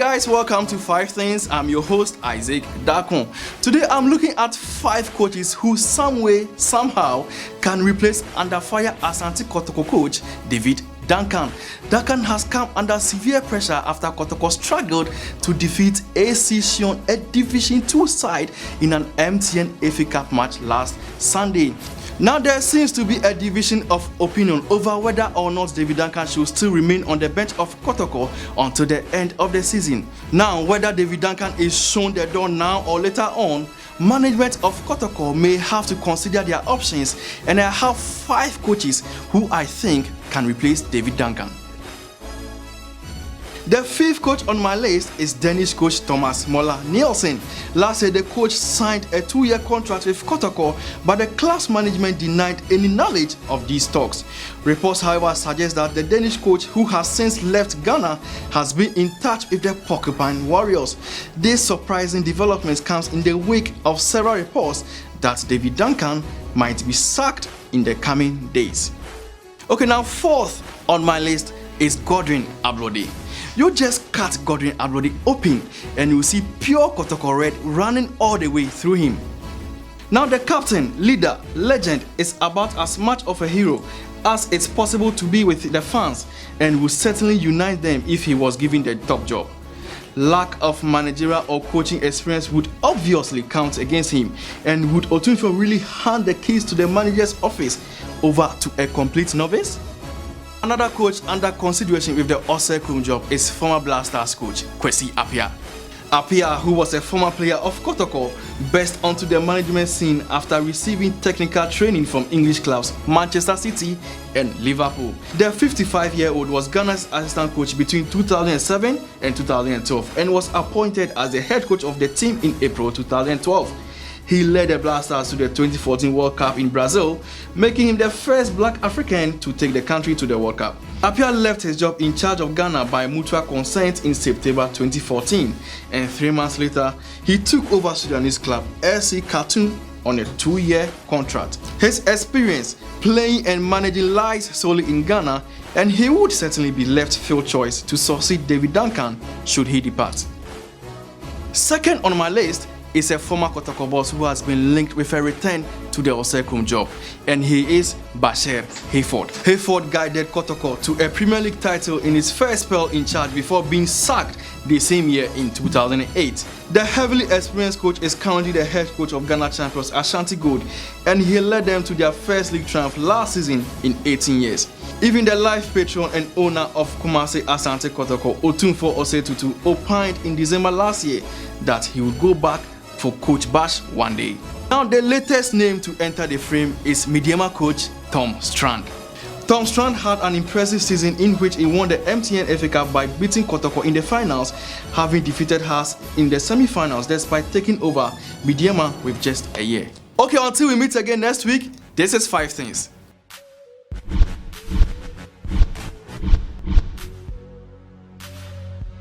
guys, welcome to 5 Things. I'm your host, David Duncan. Today I'm looking at 5 coaches who some way, somehow can replace under fire Asante Kotoko coach David Duncan. Duncan has come under severe pressure after Kotoko struggled to defeat AC Sion, a Division 2 side, in an MTN FA Cup match last Sunday. Now there seems to be a division of opinion over whether or not David Duncan should still remain on the bench of Kotoko until the end of the season. Now, whether David Duncan is shown the door now or later on, management of Kotoko may have to consider their options, and I have 5 coaches who I think can replace David Duncan. The 5th coach on my list is Danish coach Thomas Moller Nielsen. Last year, the coach signed a 2-year contract with Kotoko, but the club's management denied any knowledge of these talks. Reports, however, suggest that the Danish coach, who has since left Ghana, has been in touch with the Porcupine Warriors. This surprising development comes in the wake of several reports that David Duncan might be sacked in the coming days. Okay, now 4th on my list is Godwin Ablode. You just cut Godwin Ablode open and you see pure Kotoko red running all the way through him. Now the captain, leader, legend is about as much of a hero as it's possible to be with the fans, and will certainly unite them if he was given the top job. Lack of managerial or coaching experience would obviously count against him, and would Otunfo really hand the keys to the manager's office over to a complete novice? Another coach under consideration with the Osekum job is former Blasters coach Kwesi Appiah. Appiah, who was a former player of Kotoko, burst onto the management scene after receiving technical training from English clubs Manchester City and Liverpool. The 55-year-old was Ghana's assistant coach between 2007 and 2012 and was appointed as the head coach of the team in April 2012. He led the Blasters to the 2014 World Cup in Brazil, making him the first black African to take the country to the World Cup. Appiah left his job in charge of Ghana by mutual consent in September 2014, and 3 months later, he took over Sudanese club SC Khartoum on a 2-year contract. His experience playing and managing lies solely in Ghana, and he would certainly be left field choice to succeed David Duncan should he depart. 2nd on my list is a former Kotoko boss who has been linked with a return to the Osekum job, and he is Bashir Hayford. Hayford guided Kotoko to a Premier League title in his first spell in charge before being sacked the same year in 2008. The heavily experienced coach is currently the head coach of Ghana champions Ashanti Gold, and he led them to their first league triumph last season in 18 years. Even the life patron and owner of Kumasi Asante Kotoko, Otunfo Osetutu, opined in December last year that he would go back for Coach Bash one day. Now the latest name to enter the frame is Mideama coach Tom Strand. Tom Strand had an impressive season in which he won the MTN FA Cup by beating Kotoko in the finals, having defeated Haas in the semi-finals despite taking over Mideama with just a year. Okay, until we meet again next week, this is 5 Things.